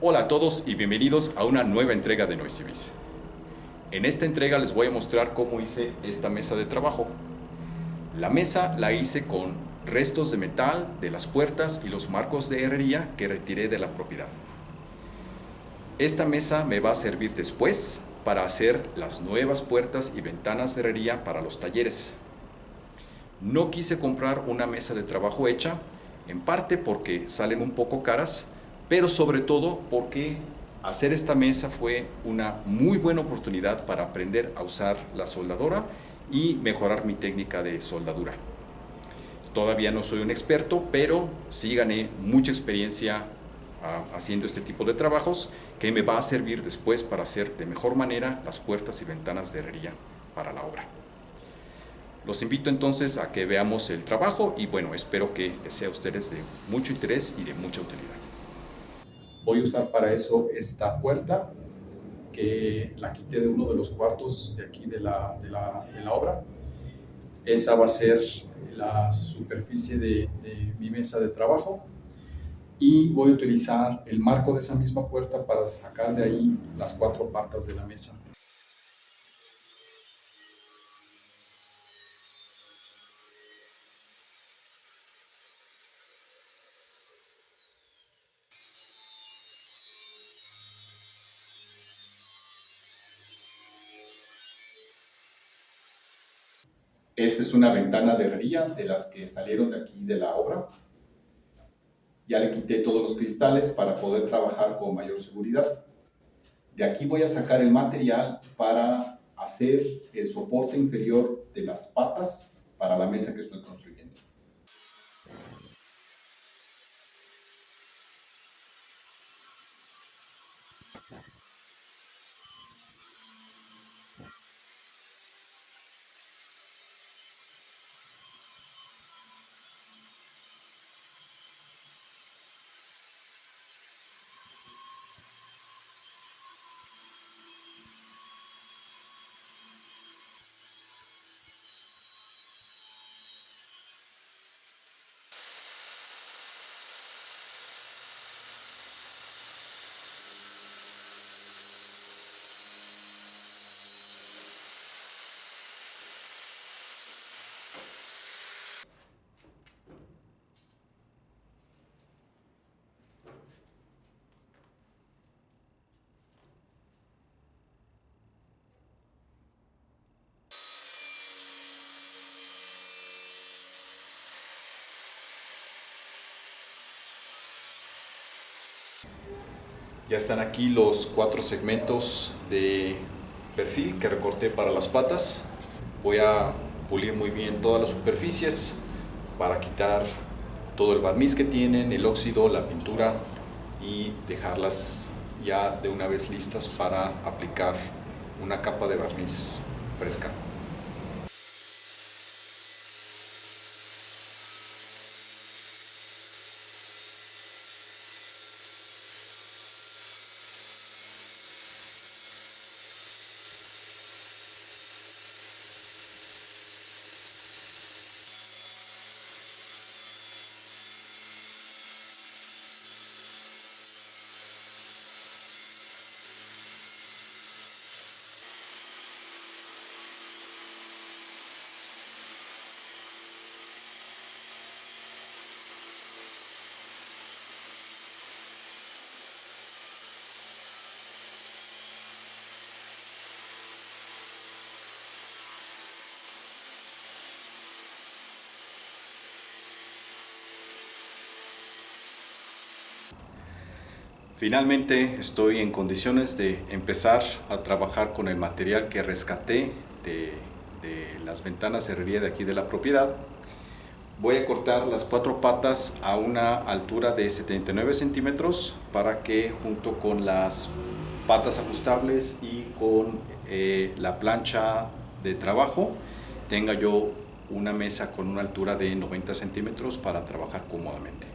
Hola a todos y bienvenidos a una nueva entrega de Noisivis. En esta entrega les voy a mostrar cómo hice esta mesa de trabajo. La mesa la hice con restos de metal de las puertas y los marcos de herrería que retiré de la propiedad. Esta mesa me va a servir después para hacer las nuevas puertas y ventanas de herrería para los talleres. No quise comprar una mesa de trabajo hecha, en parte porque salen un poco caras, pero sobre todo porque hacer esta mesa fue una muy buena oportunidad para aprender a usar la soldadora y mejorar mi técnica de soldadura. Todavía no soy un experto, pero sí gané mucha experiencia haciendo este tipo de trabajos que me va a servir después para hacer de mejor manera las puertas y ventanas de herrería para la obra. Los invito entonces a que veamos el trabajo y bueno, espero que les sea a ustedes de mucho interés y de mucha utilidad. Voy a usar para eso esta puerta que la quité de uno de los cuartos de aquí de la obra. Esa va a ser la superficie de mi mesa de trabajo y voy a utilizar el marco de esa misma puerta para sacar de ahí las cuatro patas de la mesa. Esta es una ventana de herrería de las que salieron de aquí de la obra. Ya le quité todos los cristales para poder trabajar con mayor seguridad. De aquí voy a sacar el material para hacer el soporte inferior de las patas para la mesa que estoy construyendo. Ya están aquí los cuatro segmentos de perfil que recorté para las patas. Voy a pulir muy bien todas las superficies para quitar todo el barniz que tienen, el óxido, la pintura y dejarlas ya de una vez listas para aplicar una capa de barniz fresca. Finalmente estoy en condiciones de empezar a trabajar con el material que rescaté de las ventanas de herrería de aquí de la propiedad. Voy a cortar las cuatro patas a una altura de 79 centímetros para que junto con las patas ajustables y con la plancha de trabajo tenga yo una mesa con una altura de 90 centímetros para trabajar cómodamente.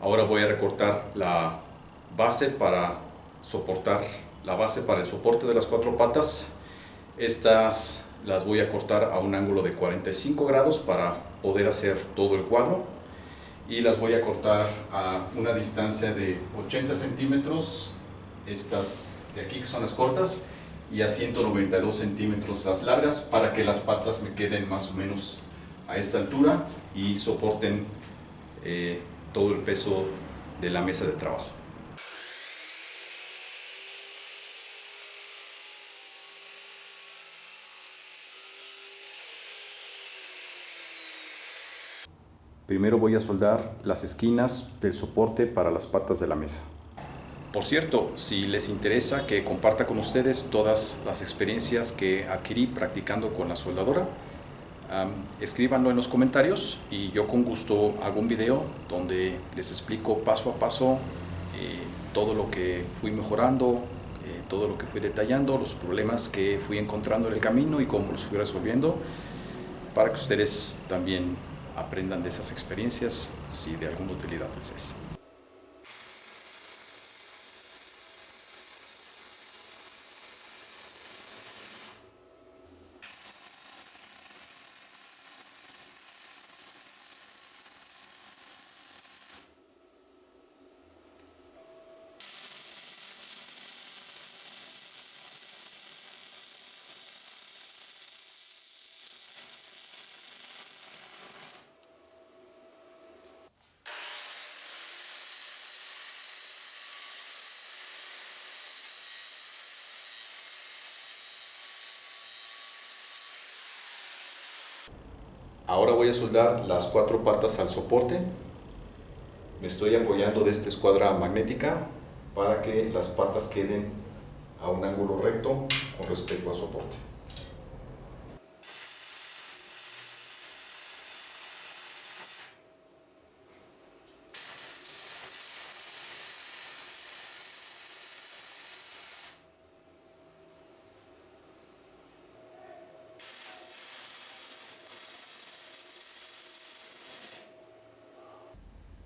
Ahora voy a recortar la base para soportar la base para el soporte de las 4 patas. Estas las voy a cortar a un ángulo de 45 grados para poder hacer todo el cuadro, y las voy a cortar a una distancia de 80 centímetros, estas de aquí que son las cortas, y a 192 centímetros las largas, para que las patas me queden más o menos a esta altura y soporten todo el peso de la mesa de trabajo. Primero voy a soldar las esquinas del soporte para las patas de la mesa. Por cierto, si les interesa que comparta con ustedes todas las experiencias que adquirí practicando con la soldadora, escríbanlo en los comentarios y yo con gusto hago un video donde les explico paso a paso todo lo que fui mejorando, todo lo que fui detallando, los problemas que fui encontrando en el camino y cómo los fui resolviendo, para que ustedes también aprendan de esas experiencias si de alguna utilidad les es. Ahora voy a soldar las 4 patas al soporte. Me estoy apoyando de esta escuadra magnética para que las patas queden a un ángulo recto con respecto al soporte.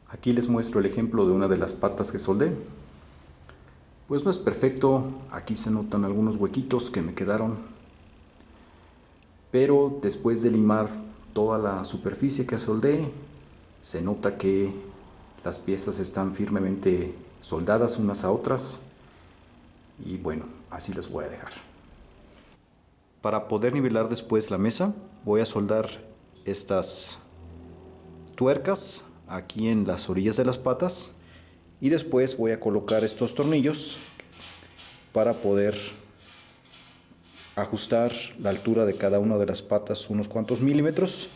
Aquí les muestro el ejemplo de una de las patas que soldé. Pues no es perfecto, aquí se notan algunos huequitos que me quedaron, pero después de limar toda la superficie que soldé, se nota que las piezas están firmemente soldadas unas a otras, y bueno, así las voy a dejar. Para poder nivelar después la mesa, voy a soldar estas tuercas aquí en las orillas de las patas, y después voy a colocar estos tornillos para poder ajustar la altura de cada una de las patas unos cuantos milímetros,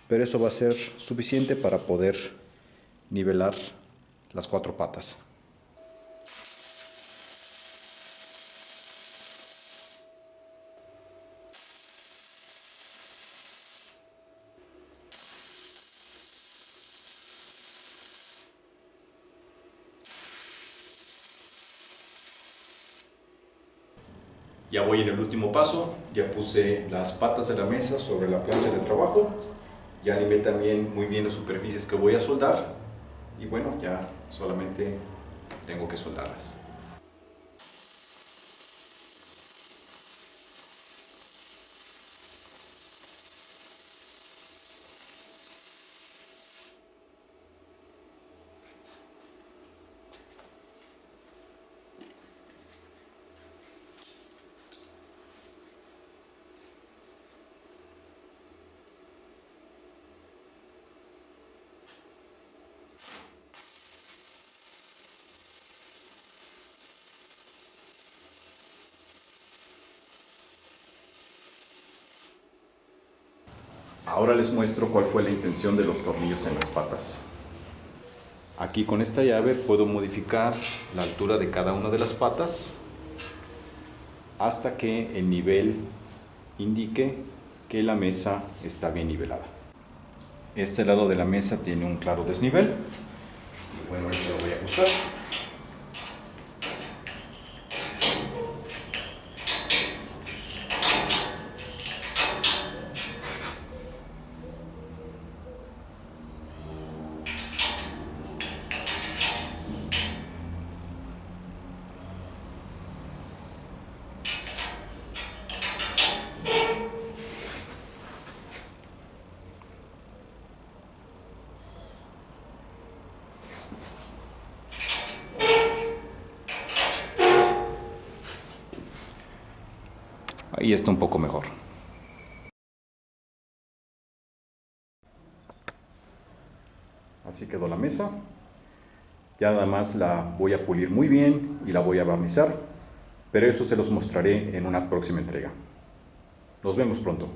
pero eso va a ser suficiente para poder nivelar las 4 patas. Ya voy en el último paso, ya puse las patas de la mesa sobre la plancha de trabajo, ya limé también muy bien las superficies que voy a soldar, y bueno, ya solamente tengo que soldarlas. Ahora les muestro cuál fue la intención de los tornillos en las patas. Aquí con esta llave puedo modificar la altura de cada una de las patas hasta que el nivel indique que la mesa está bien nivelada. Este lado de la mesa tiene un claro desnivel. Y bueno, ahorita lo voy a ajustar. Ahí está un poco mejor. Así quedó la mesa. Ya nada más la voy a pulir muy bien y la voy a barnizar, pero eso se los mostraré en una próxima entrega. Nos vemos pronto.